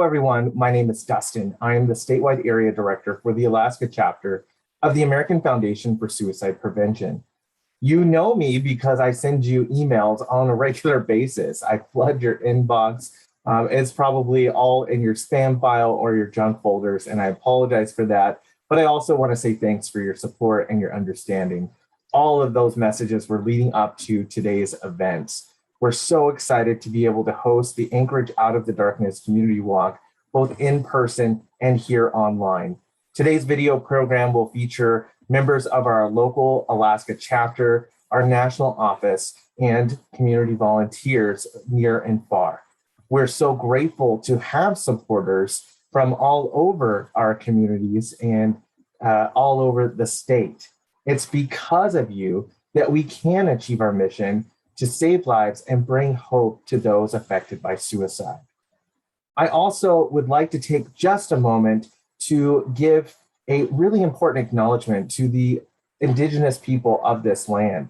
everyone. My name is Dustin. I am the statewide area director for the Alaska chapter of the American Foundation for Suicide Prevention. You know me because I send you emails on a regular basis. I flood your inbox. It's probably all in your spam file or your junk folders, and I apologize for that. But I also want to say thanks for your support and your understanding. All of those messages were leading up to today's events. We're so excited to be able to host the Anchorage Out of the Darkness Community Walk, both in person and here online. Today's video program will feature members of our local Alaska chapter, our national office, and community volunteers near and far. We're so grateful to have supporters from all over our communities and all over the state. It's because of you that we can achieve our mission to save lives and bring hope to those affected by suicide. I also would like to take just a moment to give a really important acknowledgement to the Indigenous people of this land.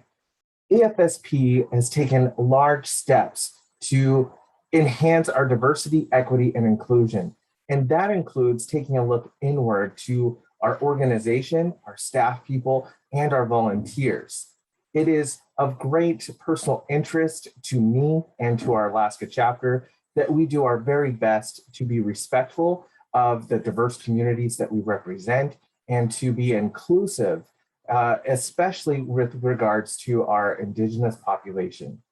AFSP has taken large steps to enhance our diversity, equity, and inclusion. And that includes taking a look inward to our organization, our staff people, and our volunteers. It is of great personal interest to me and to our Alaska chapter that we do our very best to be respectful of the diverse communities that we represent and to be inclusive, especially with regards to our Indigenous population.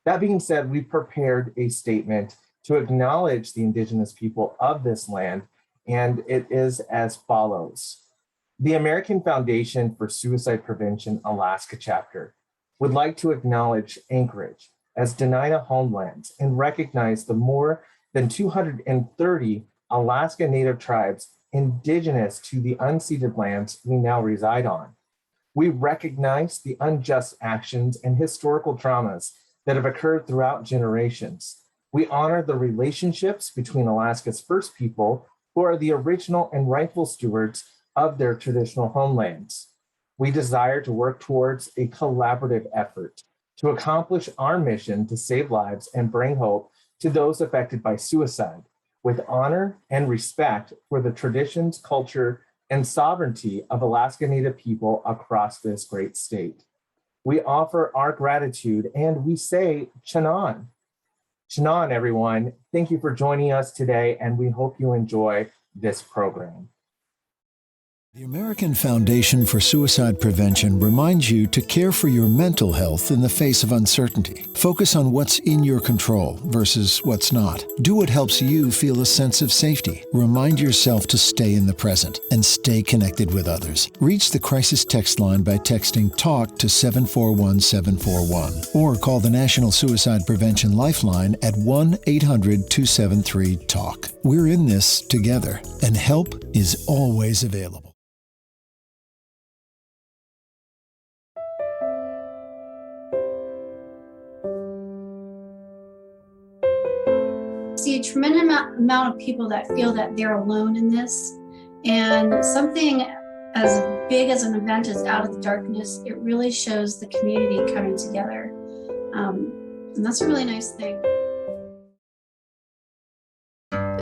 That being said, we prepared a statement to acknowledge the Indigenous people of this land, and it is as follows. The American Foundation for Suicide Prevention Alaska chapter would like to acknowledge Anchorage as Dena'ina homelands and recognize the more than 230 Alaska Native tribes indigenous to the unceded lands we now reside on. We recognize the unjust actions and historical traumas that have occurred throughout generations. We honor the relationships between Alaska's First People, who are the original and rightful stewards of their traditional homelands. We desire to work towards a collaborative effort to accomplish our mission to save lives and bring hope to those affected by suicide, with honor and respect for the traditions, culture, and sovereignty of Alaska Native people across this great state. We offer our gratitude and we say Chanan. Chanan, everyone. Thank you for joining us today, and we hope you enjoy this program. The American Foundation for Suicide Prevention reminds you to care for your mental health in the face of uncertainty. Focus on what's in your control versus what's not. Do what helps you feel a sense of safety. Remind yourself to stay in the present and stay connected with others. Reach the crisis text line by texting TALK to 741-741 or call the National Suicide Prevention Lifeline at 1-800-273-TALK. We're in this together, and help is always available. See a tremendous amount of people that feel that they're alone in this, and something as big as an event as Out of the Darkness, it really shows the community coming together, and that's a really nice thing.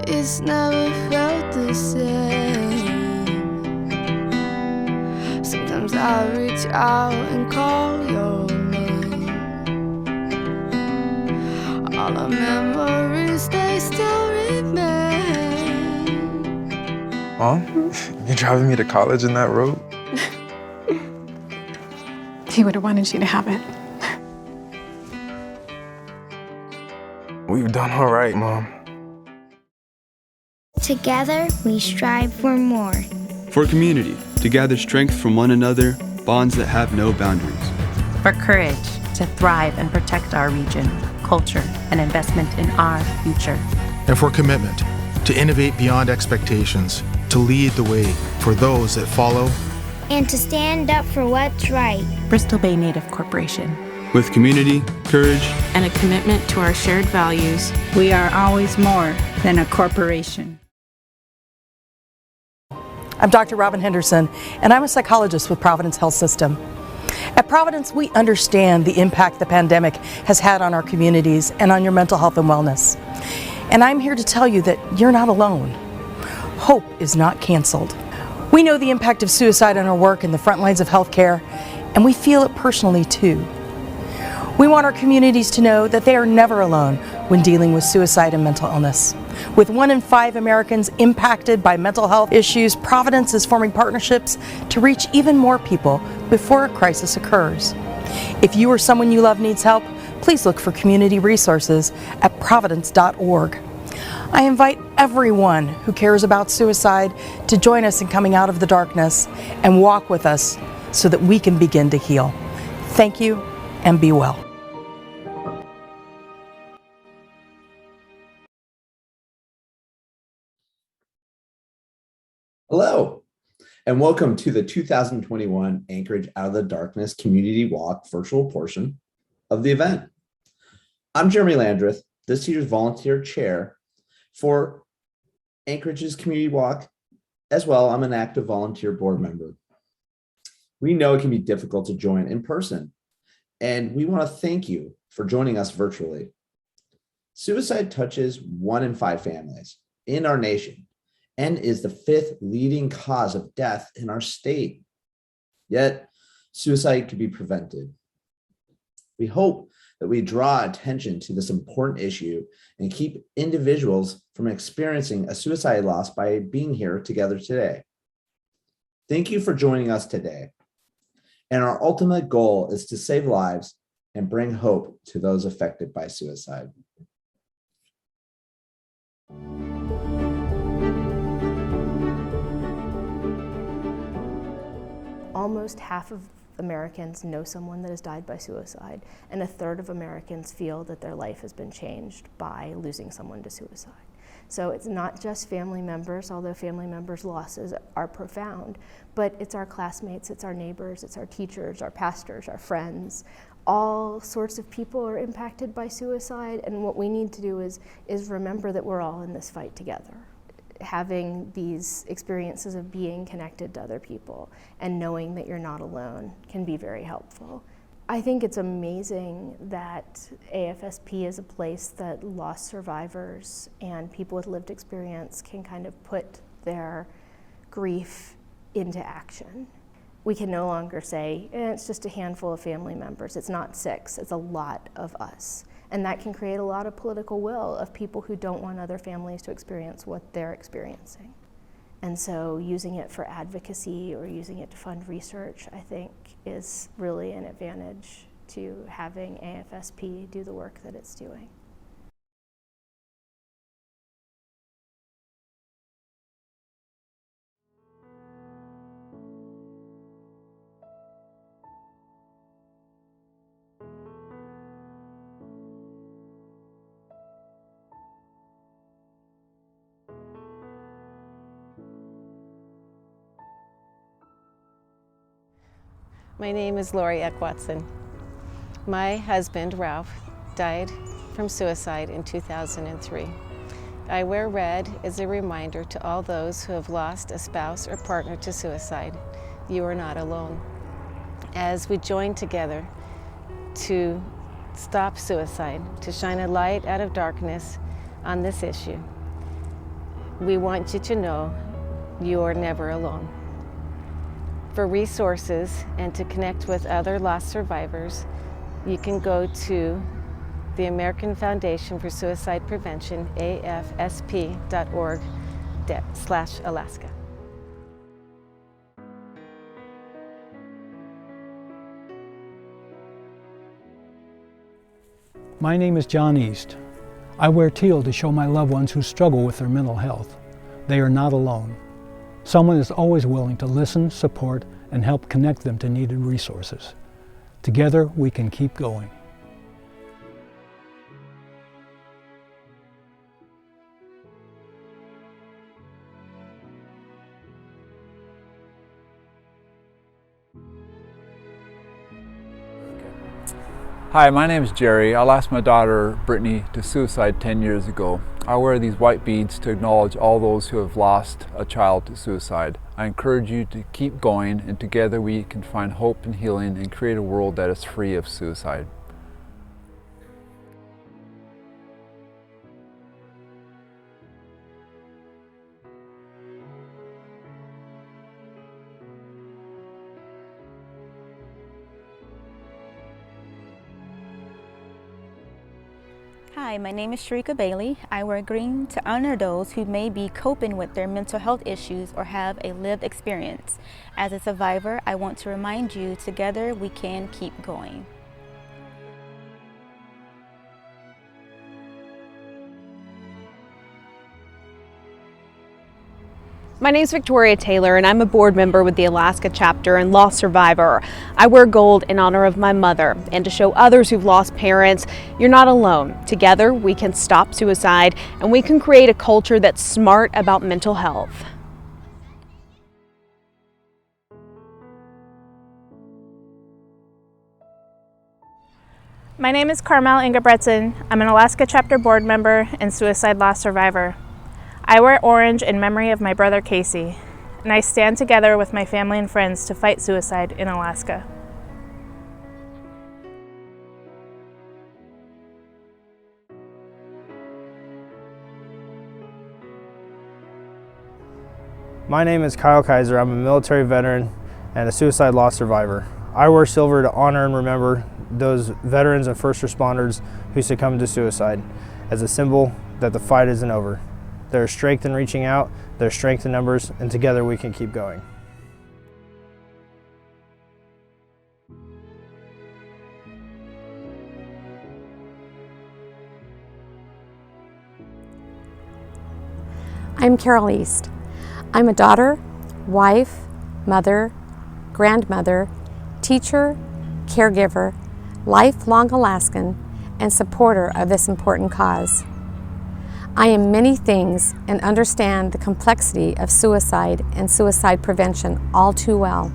It's never felt the same. Sometimes I reach out and call your name. All our memories, they still remain. Mom, you driving me to college in that road? He would have wanted you to have it. We've done all right, Mom. Together, we strive for more. For community, to gather strength from one another, bonds that have no boundaries. For courage, to thrive and protect our region, culture, and investment in our future. And for commitment, to innovate beyond expectations, to lead the way for those that follow. And to stand up for what's right. Bristol Bay Native Corporation. With community, courage, and a commitment to our shared values, we are always more than a corporation. I'm Dr. Robin Henderson, and I'm a psychologist with Providence Health System. At Providence, we understand the impact the pandemic has had on our communities and on your mental health and wellness. And I'm here to tell you that you're not alone. Hope is not canceled. We know the impact of suicide on our work in the front lines of healthcare, and we feel it personally too. We want our communities to know that they are never alone when dealing with suicide and mental illness. With 1 in 5 Americans impacted by mental health issues, Providence is forming partnerships to reach even more people before a crisis occurs. If you or someone you love needs help, please look for community resources at providence.org. I invite everyone who cares about suicide to join us in coming out of the darkness and walk with us so that we can begin to heal. Thank you and be well. Hello, and welcome to the 2021 Anchorage Out of the Darkness Community Walk virtual portion of the event. I'm Jeremy Landreth, this year's volunteer chair for Anchorage's Community Walk. As well, I'm an active volunteer board member. We know it can be difficult to join in person, and we want to thank you for joining us virtually. Suicide touches 1 in 5 families in our nation and is the 5th leading cause of death in our state. Yet, suicide can be prevented. We hope that we draw attention to this important issue and keep individuals from experiencing a suicide loss by being here together today. Thank you for joining us today. And our ultimate goal is to save lives and bring hope to those affected by suicide. Almost half of Americans know someone that has died by suicide, and 1/3 of Americans feel that their life has been changed by losing someone to suicide. So it's not just family members, although family members' losses are profound, but it's our classmates, it's our neighbors, it's our teachers, our pastors, our friends. All sorts of people are impacted by suicide, and what we need to do is remember that we're all in this fight together. Having these experiences of being connected to other people and knowing that you're not alone can be very helpful. I think it's amazing that AFSP is a place that loss survivors and people with lived experience can kind of put their grief into action. We can no longer say, it's just a handful of family members. It's not 6, it's a lot of us. And that can create a lot of political will of people who don't want other families to experience what they're experiencing. And so using it for advocacy or using it to fund research, I think, is really an advantage to having AFSP do the work that it's doing. My name is Laurie Eckwatson. My husband, Ralph, died from suicide in 2003. I wear red as a reminder to all those who have lost a spouse or partner to suicide. You are not alone. As we join together to stop suicide, to shine a light out of darkness on this issue, we want you to know you are never alone. For resources and to connect with other loss survivors, you can go to the American Foundation for Suicide Prevention, afsp.org/Alaska. My name is John East. I wear teal to show my loved ones who struggle with their mental health. They are not alone. Someone is always willing to listen, support, and help connect them to needed resources. Together, we can keep going. Hi, my name is Jerry. I lost my daughter, Brittany, to suicide 10 years ago. I wear these white beads to acknowledge all those who have lost a child to suicide. I encourage you to keep going, and together we can find hope and healing and create a world that is free of suicide. Hi, my name is Sharika Bailey. I wear green to honor those who may be coping with their mental health issues or have a lived experience. As a survivor, I want to remind you, together we can keep going. My name is Victoria Taylor, and I'm a board member with the Alaska chapter and lost survivor. I wear gold in honor of my mother and to show others who've lost parents, you're not alone. Together, we can stop suicide and we can create a culture that's smart about mental health. My name is Carmel Ingebretzen. I'm an Alaska chapter board member and suicide loss survivor. I wear orange in memory of my brother Casey, and I stand together with my family and friends to fight suicide in Alaska. My name is Kaiser. I'm a military veteran and a suicide loss survivor. I wear silver to honor and remember those veterans and first responders who succumbed to suicide as a symbol that the fight isn't over. There's strength in reaching out, there's strength in numbers, and together we can keep going. I'm Carol East. I'm a daughter, wife, mother, grandmother, teacher, caregiver, lifelong Alaskan, and supporter of this important cause. I am many things and understand the complexity of suicide and suicide prevention all too well.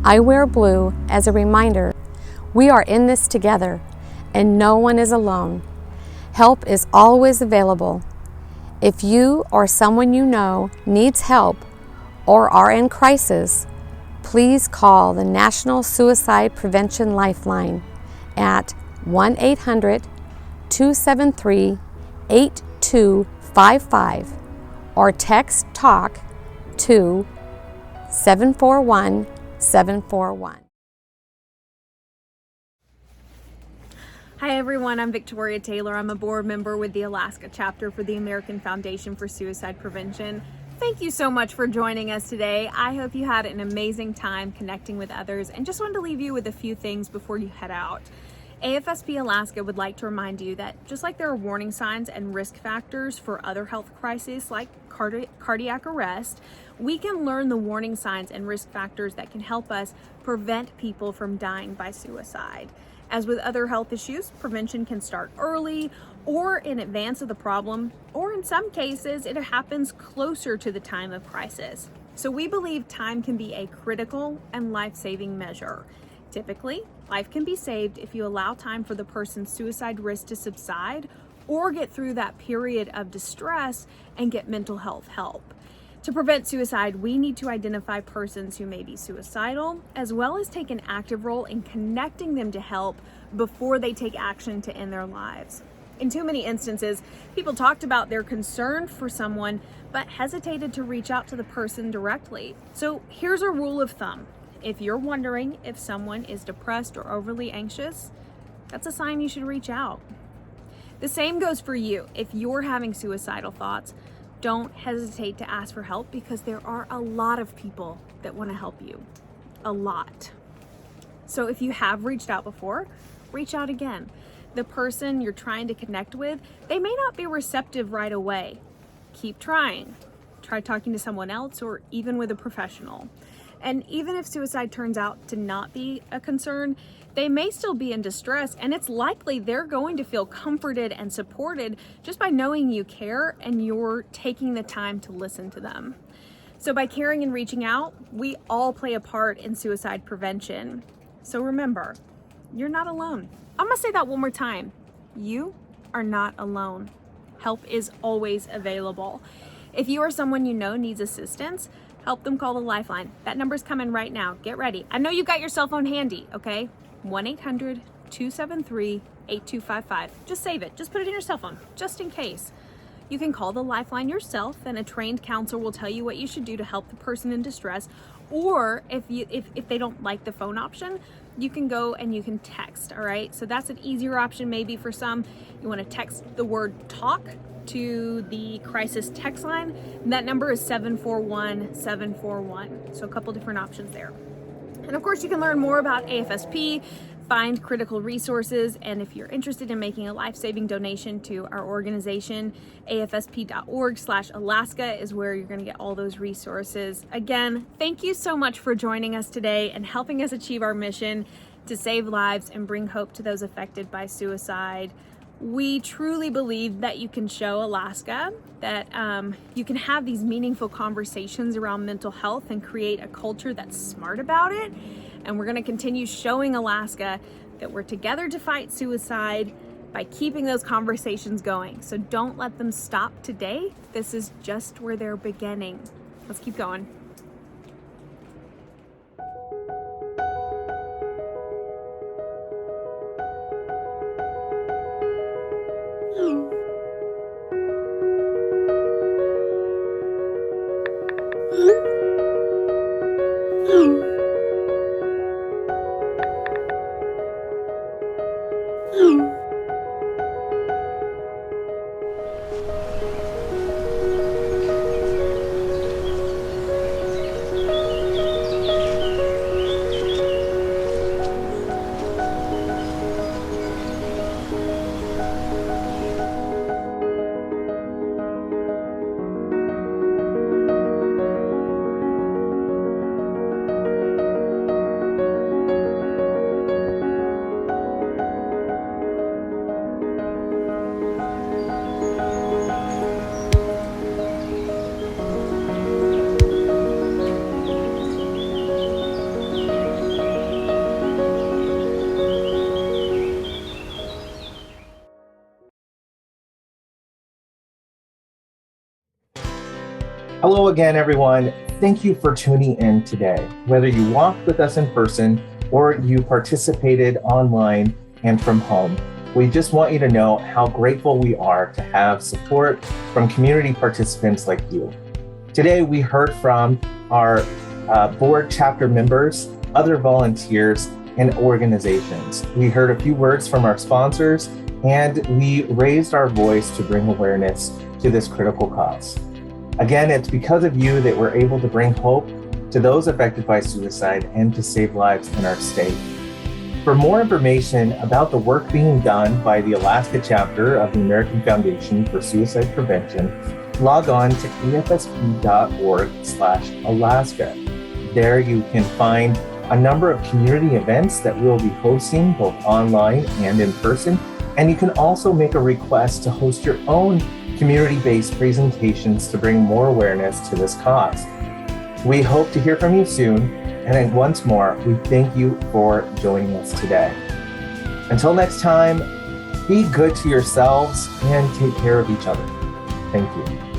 I wear blue as a reminder we are in this together and no one is alone. Help is always available. If you or someone you know needs help or are in crisis, please call the National Suicide Prevention Lifeline at 1-800-273-8255 or text TALK to 741-741. Hi everyone, I'm Victoria Taylor. I'm a board member with the Alaska chapter for the American Foundation for Suicide Prevention. Thank you so much for joining us today. I hope you had an amazing time connecting with others, and just wanted to leave you with a few things before you head out. AFSP Alaska would like to remind you that just like there are warning signs and risk factors for other health crises like cardiac arrest, we can learn the warning signs and risk factors that can help us prevent people from dying by suicide. As with other health issues, prevention can start early or in advance of the problem, or in some cases, it happens closer to the time of crisis. So we believe time can be a critical and life-saving measure. Typically, life can be saved if you allow time for the person's suicide risk to subside or get through that period of distress and get mental health help. To prevent suicide, we need to identify persons who may be suicidal, as well as take an active role in connecting them to help before they take action to end their lives. In too many instances, people talked about their concern for someone, but hesitated to reach out to the person directly. So here's a rule of thumb. If you're wondering if someone is depressed or overly anxious, that's a sign you should reach out. The same goes for you. If you're having suicidal thoughts, don't hesitate to ask for help, because there are a lot of people that want to help you. A lot. So if you have reached out before, reach out again. The person you're trying to connect with, they may not be receptive right away. Keep trying. Try talking to someone else or even with a professional. And even if suicide turns out to not be a concern, they may still be in distress, and it's likely they're going to feel comforted and supported just by knowing you care and you're taking the time to listen to them. So by caring and reaching out, we all play a part in suicide prevention. So remember, you're not alone. I'm gonna say that one more time. You are not alone. Help is always available. If you or someone you know needs assistance, help them call the Lifeline. That number's coming right now. Get ready. I know you've got your cell phone handy, okay? 1-800-273-8255. Just save it. Just put it in your cell phone, just in case. You can call the Lifeline yourself, and a trained counselor will tell you what you should do to help the person in distress. Or if they don't like the phone option, you can go and you can text, all right? So that's an easier option maybe for some. You want to text the word TALK to the crisis text line. And that number is 741-741. So a couple different options there. And of course, you can learn more about AFSP, find critical resources, and if you're interested in making a life-saving donation to our organization, afsp.org/Alaska is where you're going to get all those resources. Again, thank you so much for joining us today and helping us achieve our mission to save lives and bring hope to those affected by suicide. We truly believe that you can show Alaska that you can have these meaningful conversations around mental health and create a culture that's smart about it. And we're going to continue showing Alaska that we're together to fight suicide by keeping those conversations going. So don't let them stop today. This is just where they're beginning. Let's keep going. Hello again, everyone. Thank you for tuning in today. Whether you walked with us in person or you participated online and from home, we just want you to know how grateful we are to have support from community participants like you. Today, we heard from our board chapter members, other volunteers, and organizations. We heard a few words from our sponsors, and we raised our voice to bring awareness to this critical cause. Again, it's because of you that we're able to bring hope to those affected by suicide and to save lives in our state. For more information about the work being done by the Alaska chapter of the American Foundation for Suicide Prevention, log on to afsp.org/Alaska. There you can find a number of community events that we'll be hosting both online and in person. And you can also make a request to host your own community-based presentations to bring more awareness to this cause. We hope to hear from you soon. And then once more, we thank you for joining us today. Until next time, be good to yourselves and take care of each other. Thank you.